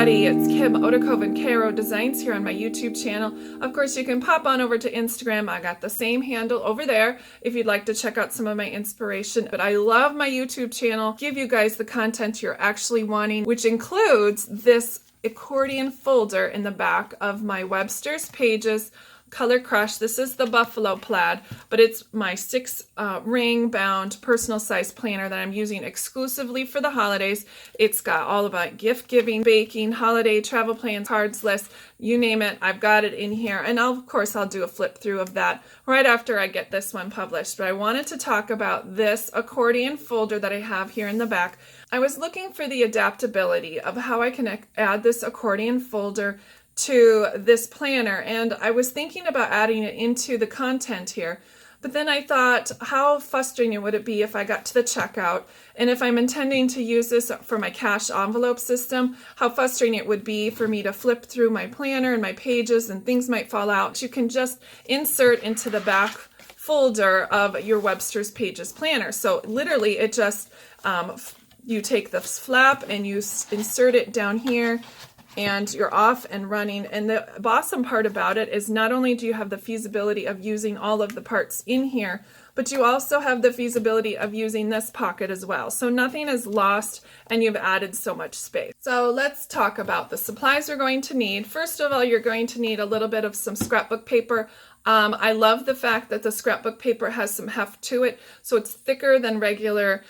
everybody, it's Kim Odakov and Caro Designs here on my YouTube channel. Of course, you can pop on over to Instagram. I got the same handle over there if you'd like to check out some of my inspiration. But I love my YouTube channel, give you guys the content you're actually wanting, which includes this accordion folder in the back of my Webster's Pages Color Crush. This is the buffalo plaid, but it's my 6 ring bound personal size planner that I'm using exclusively for the holidays. It's got all about gift giving, baking, holiday travel plans, cards lists, you name it. I've got it in here, and of course I'll do a flip through of that right after I get this one published. But I wanted to talk about this accordion folder that I have here in the back. I was looking for the adaptability of how I can add this accordion folder to this planner, and I was thinking about adding it into the content here, but then I thought, how frustrating would it be if I got to the checkout, and if I'm intending to use this for my cash envelope system, how frustrating it would be for me to flip through my planner and my pages and things might fall out. You can just insert into the back folder of your Webster's Pages planner. So literally it just you take the flap and you insert it down here, and you're off and running. And the awesome part about it is not only do you have the feasibility of using all of the parts in here, but you also have the feasibility of using this pocket as well. So nothing is lost, and you've added so much space. So let's talk about the supplies you're going to need. First of all, you're going to need a little bit of some scrapbook paper. I love the fact that the scrapbook paper has some heft to it, so it's thicker than regular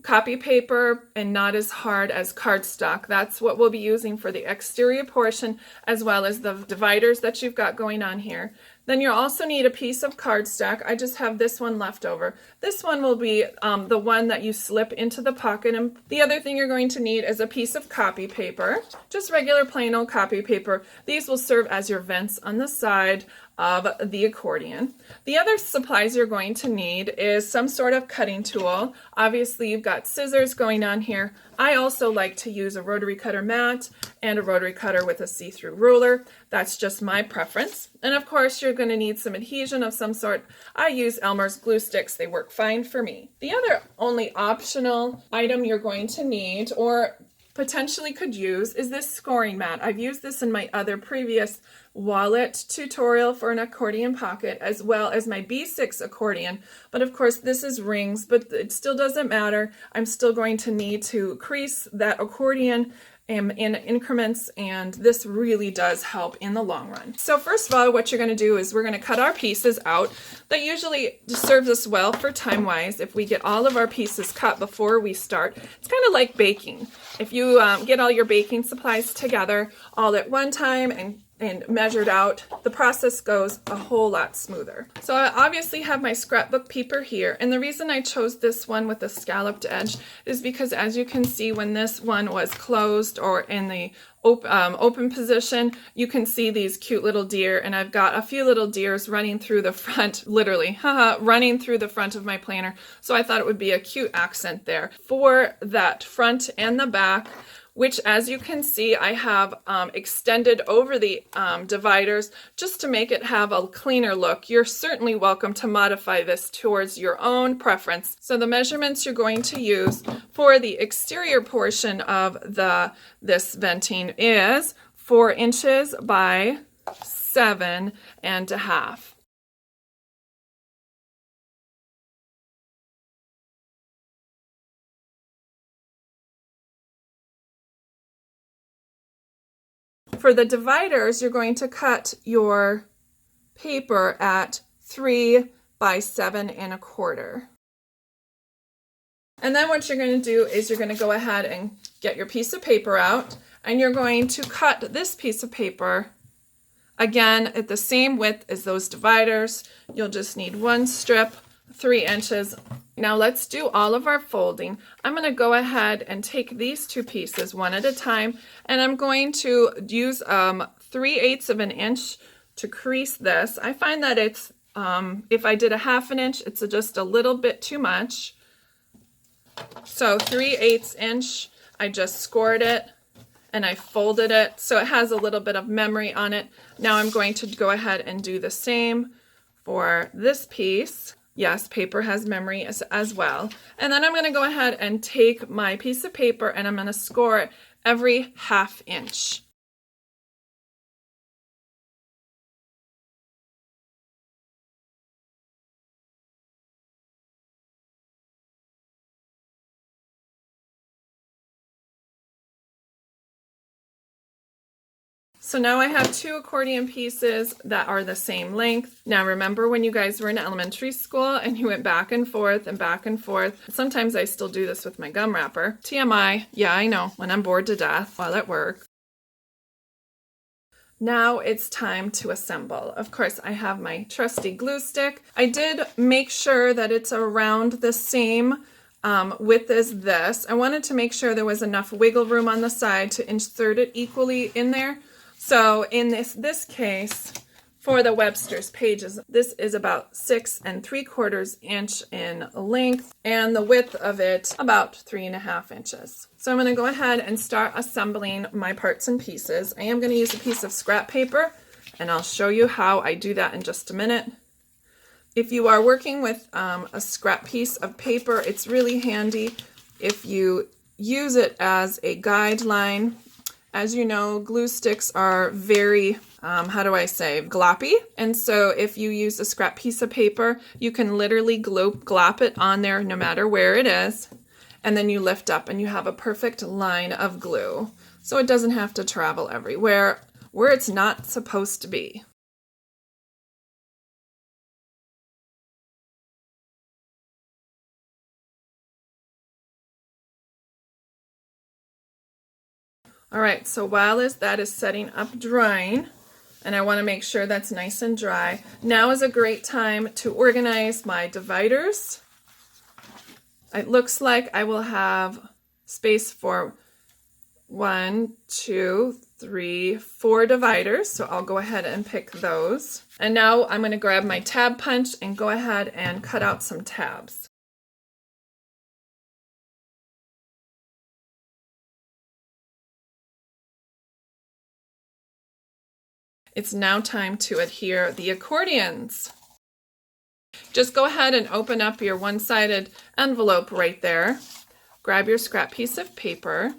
copy paper and not as hard as cardstock. That's what we'll be using for the exterior portion, as well as the dividers that you've got going on here. Then you'll also need a piece of cardstock. I just have this one left over. This one will be the one that you slip into the pocket. And the other thing you're going to need is a piece of copy paper, just regular plain old copy paper. These will serve as your vents on the side of the accordion. The other supplies you're going to need is some sort of cutting tool. Obviously you've got scissors going on here. I also like to use a rotary cutter mat and a rotary cutter with a see-through ruler. That's just my preference. And of course you're going to need some adhesion of some sort. I use Elmer's glue sticks. They work fine for me. The other only optional item you're going to need, or potentially could use, is this scoring mat. I've used this in my other previous wallet tutorial for an accordion pocket, as well as my B6 accordion. But of course this is rings, but it still doesn't matter. I'm still going to need to crease that accordion in increments, and this really does help in the long run. So first of all, what you're going to do is we're going to cut our pieces out. That usually serves us well for time-wise if we get all of our pieces cut before we start. It's kind of like baking. If you get all your baking supplies together all at one time and measured out, the process goes a whole lot smoother. So I obviously have my scrapbook paper here, and the reason I chose this one with the scalloped edge is because, as you can see, when this one was closed or in the open position, you can see these cute little deer, and I've got a few little deers running through the front, literally, haha, running through the front of my planner. So I thought it would be a cute accent there for that front and the back, which, as you can see, I have extended over the dividers just to make it have a cleaner look. You're certainly welcome to modify this towards your own preference. So the measurements you're going to use for the exterior portion of this venting is 4 inches by 7.5. For the dividers, you're going to cut your paper at 3 by 7.25. And then what you're going to do is you're going to go ahead and get your piece of paper out, and you're going to cut this piece of paper again at the same width as those dividers. You'll just need one strip, 3 inches. Now let's do all of our folding. I'm going to go ahead and take these two pieces one at a time, and I'm going to use 3/8 of an inch to crease this. I find that it's, if I did a 1/2 inch, it's just a little bit too much. So 3/8 inch, I just scored it and I folded it so it has a little bit of memory on it. Now I'm going to go ahead and do the same for this piece. Yes, paper has memory as well. And then I'm going to go ahead and take my piece of paper and I'm going to score it every 1/2 inch. So now I have 2 accordion pieces that are the same length. Now remember when you guys were in elementary school and you went back and forth and back and forth? Sometimes I still do this with my gum wrapper. TMI, yeah, I know, when I'm bored to death while at work. Now it's time to assemble. Of course, I have my trusty glue stick. I did make sure that it's around the same width as this. I wanted to make sure there was enough wiggle room on the side to insert it equally in there. So in this case, for the Webster's pages, this is about 6 3/4 inch in length, and the width of it about 3.5 inches. So I'm going to go ahead and start assembling my parts and pieces. I am going to use a piece of scrap paper, and I'll show you how I do that in just a minute. If you are working with a scrap piece of paper, it's really handy if you use it as a guideline. As you know, glue sticks are very, gloppy. And so if you use a scrap piece of paper, you can literally glop it on there no matter where it is. And then you lift up and you have a perfect line of glue. So it doesn't have to travel everywhere where it's not supposed to be. All right, so while that is setting up drying, and I want to make sure that's nice and dry, now is a great time to organize my dividers. It looks like I will have space for 1, 2, 3, 4 dividers, so I'll go ahead and pick those. And now I'm going to grab my tab punch and go ahead and cut out some tabs. It's now time to adhere the accordions. Just go ahead and open up your one-sided envelope right there. Grab your scrap piece of paper.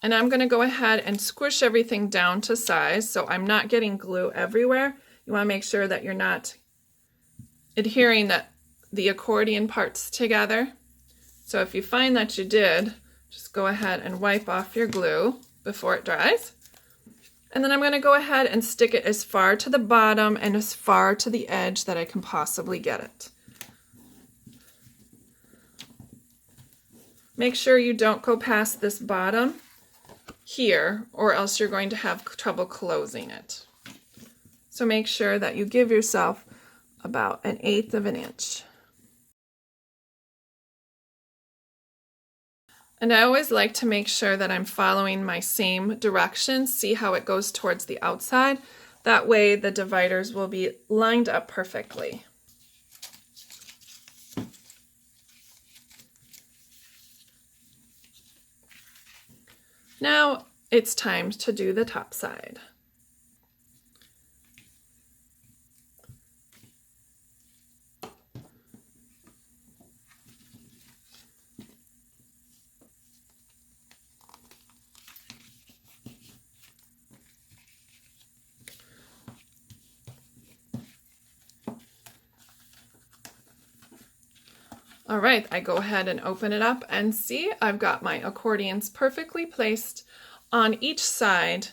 And I'm going to go ahead and squish everything down to size so I'm not getting glue everywhere. You want to make sure that you're not adhering the accordion parts together. So if you find that you did, just go ahead and wipe off your glue before it dries. And then I'm going to go ahead and stick it as far to the bottom and as far to the edge that I can possibly get it. Make sure you don't go past this bottom here, or else you're going to have trouble closing it. So make sure that you give yourself about 1/8 of an inch. And I always like to make sure that I'm following my same direction. See how it goes towards the outside? That way the dividers will be lined up perfectly. Now it's time to do the top side. All right, I go ahead and open it up and see I've got my accordions perfectly placed on each side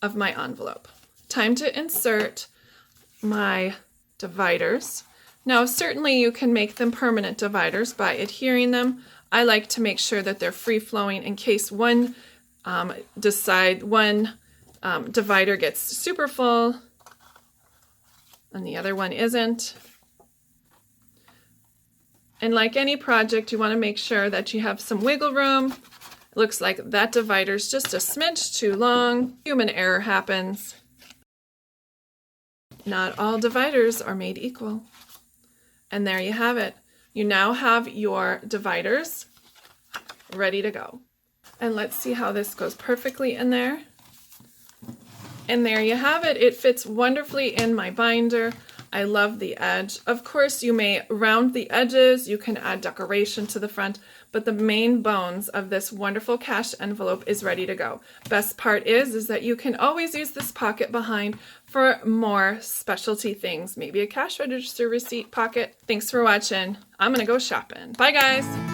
of my envelope. Time to insert my dividers. Now, certainly you can make them permanent dividers by adhering them. I like to make sure that they're free-flowing in case one divider gets super full and the other one isn't. And like any project, you want to make sure that you have some wiggle room. It looks like that divider's just a smidge too long. Human error happens. Not all dividers are made equal. And there you have it. You now have your dividers ready to go. And let's see how this goes perfectly in there. And there you have it. It fits wonderfully in my binder. I love the edge. Of course, you may round the edges, you can add decoration to the front, but the main bones of this wonderful cash envelope is ready to go. Best part is that you can always use this pocket behind for more specialty things, maybe a cash register receipt pocket. Thanks for watching. I'm gonna go shopping. Bye guys.